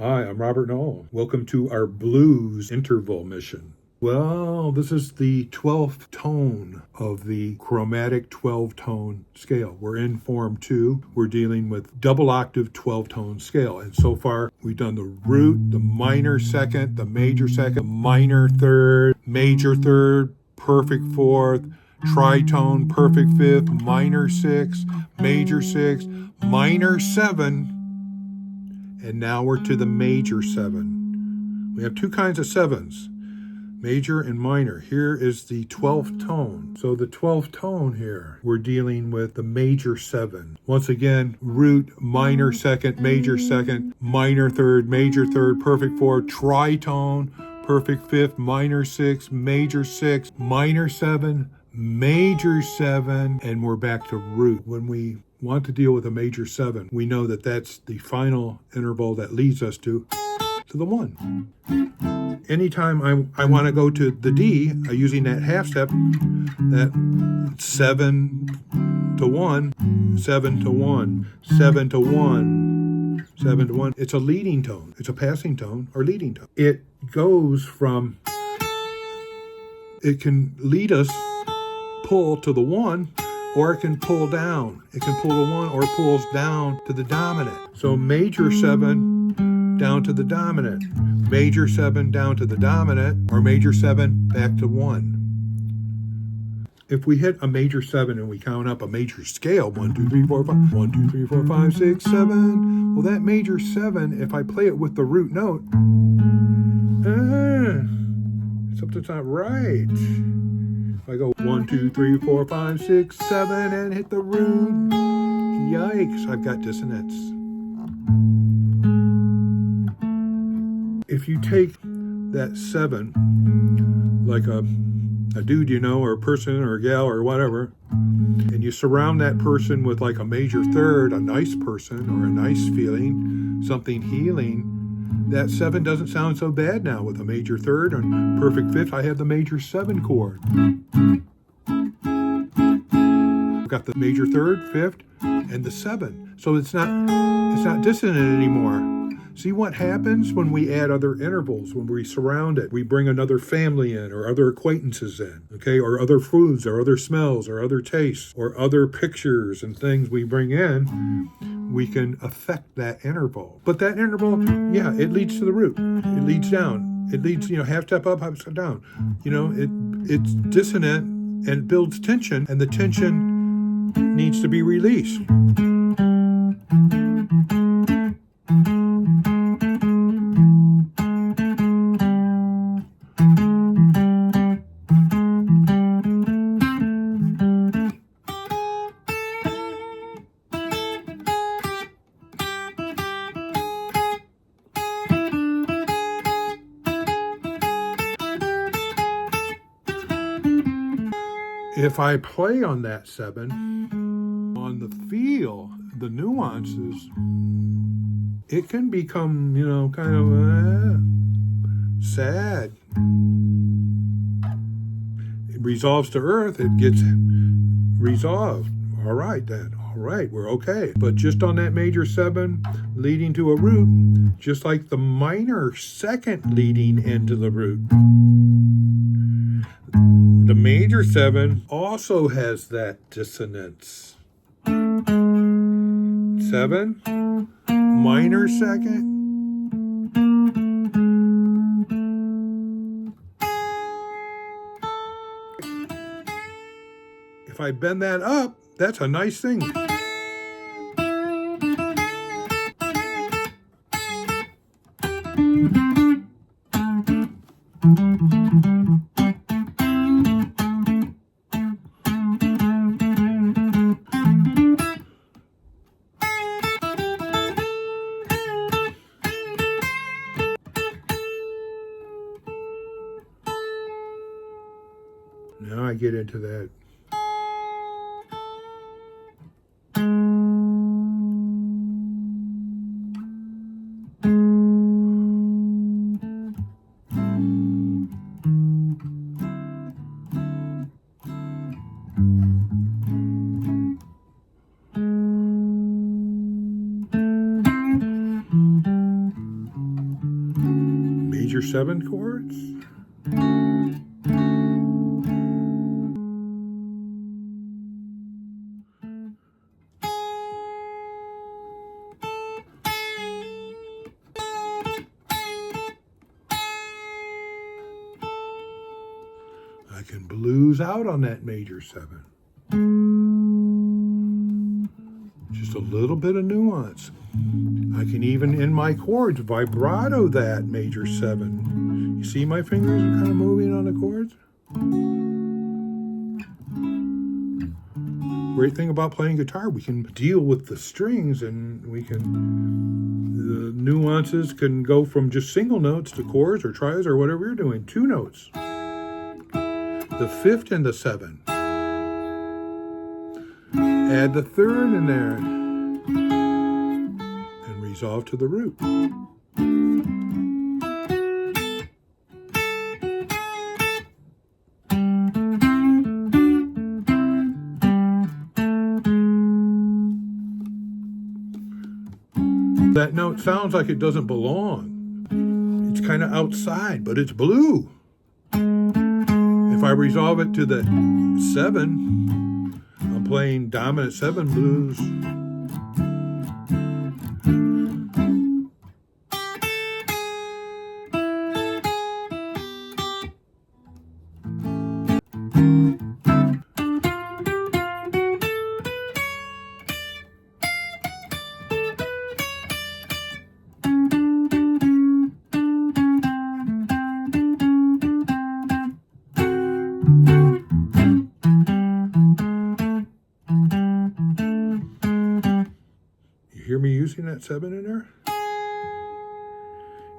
Hi, I'm Robert Knoll. Welcome to our blues interval mission. Well, this is the 12th tone of the chromatic 12-tone scale. We're in form 2. We're dealing with double octave 12-tone scale. And so far, we've done the root, the minor second, the major second, minor third, major third, perfect fourth, tritone, perfect fifth, minor sixth, major sixth, minor 7, and now we're to the major 7. We have two kinds of 7s, major and minor. Here is the 12th tone. So the 12th tone here, we're dealing with the major 7. Once again, root, minor second, minor third, major third, perfect fourth, tritone, perfect fifth, minor 6, major 6, minor 7, major 7, and we're back to root. When we want to deal with a major 7, we know that that's the final interval that leads us to the 1. Anytime I want to go to the D, using that half step, that 7 to 1, 7 to 1, 7 to 1, 7 to 1. It's a leading tone. It's a passing tone or leading tone. It goes from, it can lead us, pull to the 1, or it can pull down. It can pull to 1 or it pulls down to the dominant. So major 7 down to the dominant, major 7 down to the dominant, or major 7 back to 1. If we hit a major 7 and we count up a major scale, 1, 2, 3, 4, 5, 1, 2, 3, 4, 5, 6, 7. Well, that major 7, if I play it with the root note, something's not right. I go 1, 2, 3, 4, 5, 6, 7, and hit the root. Yikes, I've got dissonance. If you take that 7, like a dude you know, or a person, or a gal, or whatever, and you surround that person with like a major third, a nice person, or a nice feeling, something healing, that 7 doesn't sound so bad now with a major third and perfect fifth. I have the major 7 chord. I've got the major third, fifth, and the 7. So it's not dissonant anymore. See what happens when we add other intervals, when we surround it. We bring another family in, or other acquaintances in, okay, or other foods, or other smells, or other tastes, or other pictures and things we bring in. We can affect that interval. But that interval, yeah, it leads to the root. It leads down. It leads, half step up, half step down. It's dissonant and it builds tension, and the tension needs to be released. If I play on that 7, on the feel, the nuances, it can become, kind of sad. It resolves to earth, it gets resolved. All right, then. All right, we're okay. But just on that major 7 leading to a root, just like the minor second leading into the root, the major 7 also has that dissonance. 7, minor second. If I bend that up, that's a nice thing. Now I get into that. major 7 chords. I can blues out on that major 7. Just a little bit of nuance. I can even, in my chords, vibrato that major 7. You see my fingers are kind of moving on the chords? Great thing about playing guitar, we can deal with the strings, and the nuances can go from just single notes to chords or tries or whatever you're doing. 2 notes. The 5th and the 7. Add the 3rd in there and resolve to the root. That note sounds like it doesn't belong. It's kind of outside, but it's blue. If I resolve it to the 7, I'm playing dominant 7 blues. Hear me using that 7 in there?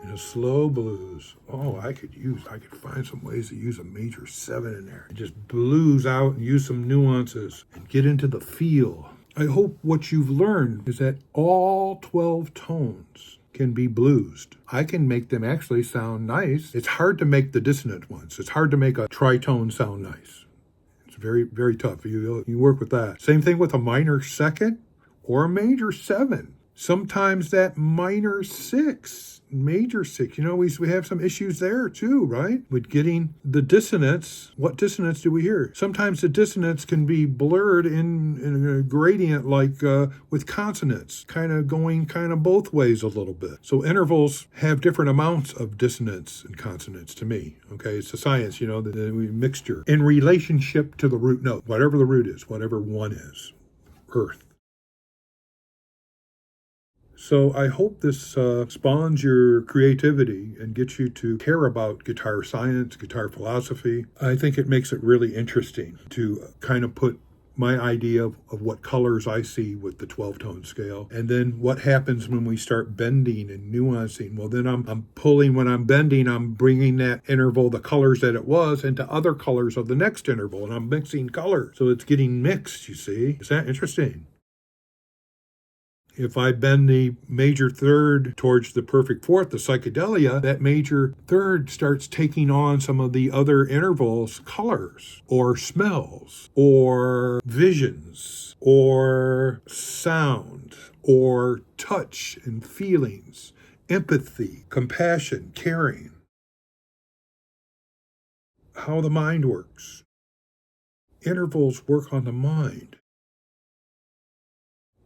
In a slow blues. Oh, I could find some ways to use a major 7 in there. And just blues out and use some nuances and get into the feel. I hope what you've learned is that all 12 tones can be bluesed. I can make them actually sound nice. It's hard to make the dissonant ones. It's hard to make a tritone sound nice. It's very, very tough. You work with that. Same thing with a minor 2nd. Or a major 7. Sometimes that minor 6, major 6. We have some issues there too, right? With getting the dissonance. What dissonance do we hear? Sometimes the dissonance can be blurred in a gradient like with consonants, kind of going both ways a little bit. So intervals have different amounts of dissonance and consonants to me. Okay, it's a science, the mixture in relationship to the root note, whatever the root is, whatever one is, earth. So I hope this spawns your creativity and gets you to care about guitar science, guitar philosophy. I think it makes it really interesting to kind of put my idea of what colors I see with the 12-tone scale, and then what happens when we start bending and nuancing. Well, then I'm pulling, when I'm bending, I'm bringing that interval, the colors that it was, into other colors of the next interval, and I'm mixing colors. So it's getting mixed, you see. Is that interesting? If I bend the major 3rd towards the perfect 4th, the psychedelia, that major 3rd starts taking on some of the other intervals, colors, or smells, or visions, or sound, or touch and feelings, empathy, compassion, caring. How the mind works. Intervals work on the mind.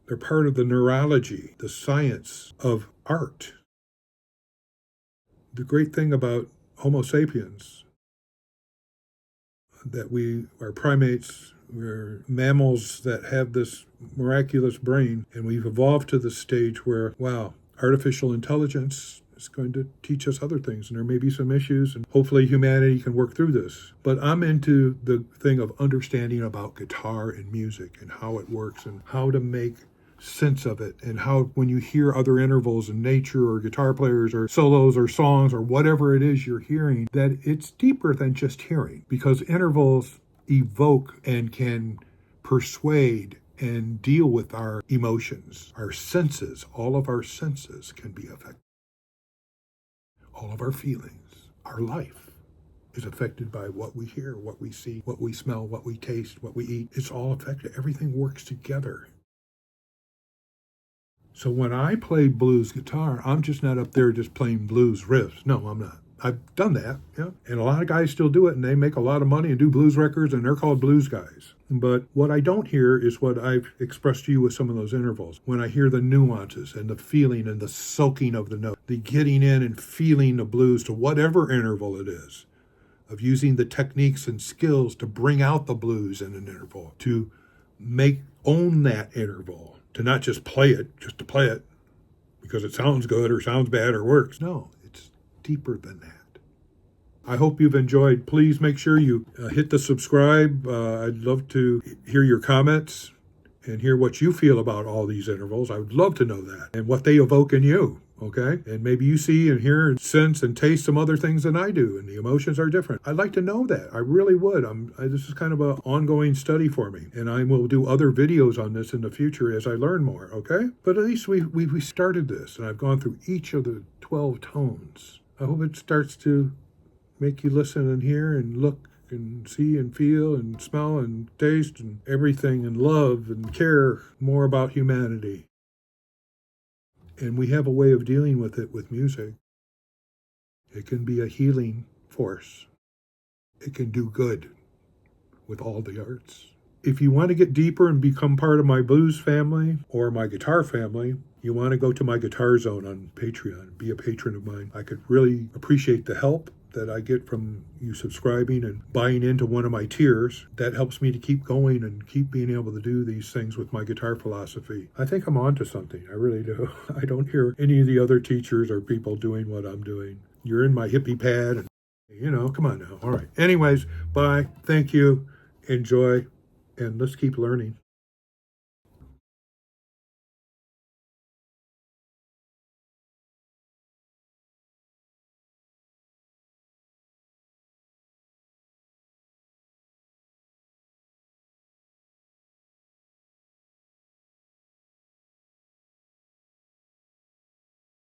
They're part of the neurology, the science of art. The great thing about Homo sapiens, that we are primates, we're mammals that have this miraculous brain, and we've evolved to the stage where, wow, artificial intelligence is going to teach us other things, and there may be some issues, and hopefully humanity can work through this. But I'm into the thing of understanding about guitar and music and how it works and how to make sense of it, and how when you hear other intervals in nature or guitar players or solos or songs or whatever it is you're hearing, that it's deeper than just hearing, because intervals evoke and can persuade and deal with our emotions, our senses. All of our senses can be affected. All of our feelings, our life is affected by what we hear, what we see, what we smell, what we taste, what we eat. It's all affected. Everything works together. So when I play blues guitar, I'm just not up there just playing blues riffs. No, I'm not. I've done that, yeah. And a lot of guys still do it, and they make a lot of money and do blues records, and they're called blues guys. But what I don't hear is what I've expressed to you with some of those intervals. When I hear the nuances and the feeling and the soaking of the note, the getting in and feeling the blues to whatever interval it is, of using the techniques and skills to bring out the blues in an interval, to own that interval, to not just play it, just to play it because it sounds good or sounds bad or works. No, it's deeper than that. I hope you've enjoyed. Please make sure you hit the subscribe. I'd love to hear your comments and hear what you feel about all these intervals. I would love to know that and what they evoke in you, okay? And maybe you see and hear and sense and taste some other things than I do, and the emotions are different. I'd like to know that. I really would. This is kind of an ongoing study for me, and I will do other videos on this in the future as I learn more, okay? But at least we started this, and I've gone through each of the 12 tones. I hope it starts to make you listen and hear and look and see and feel and smell and taste and everything and love and care more about humanity. And we have a way of dealing with it with music. It can be a healing force. It can do good with all the arts. If you want to get deeper and become part of my blues family or my guitar family, you want to go to my Guitar Zone on Patreon, be a patron of mine. I could really appreciate the help that I get from you subscribing and buying into one of my tiers. That helps me to keep going and keep being able to do these things with my guitar philosophy. I think I'm onto something. I really do. I don't hear any of the other teachers or people doing what I'm doing. You're in my hippie pad and, come on now. All right. Anyways, bye. Thank you. Enjoy. And let's keep learning.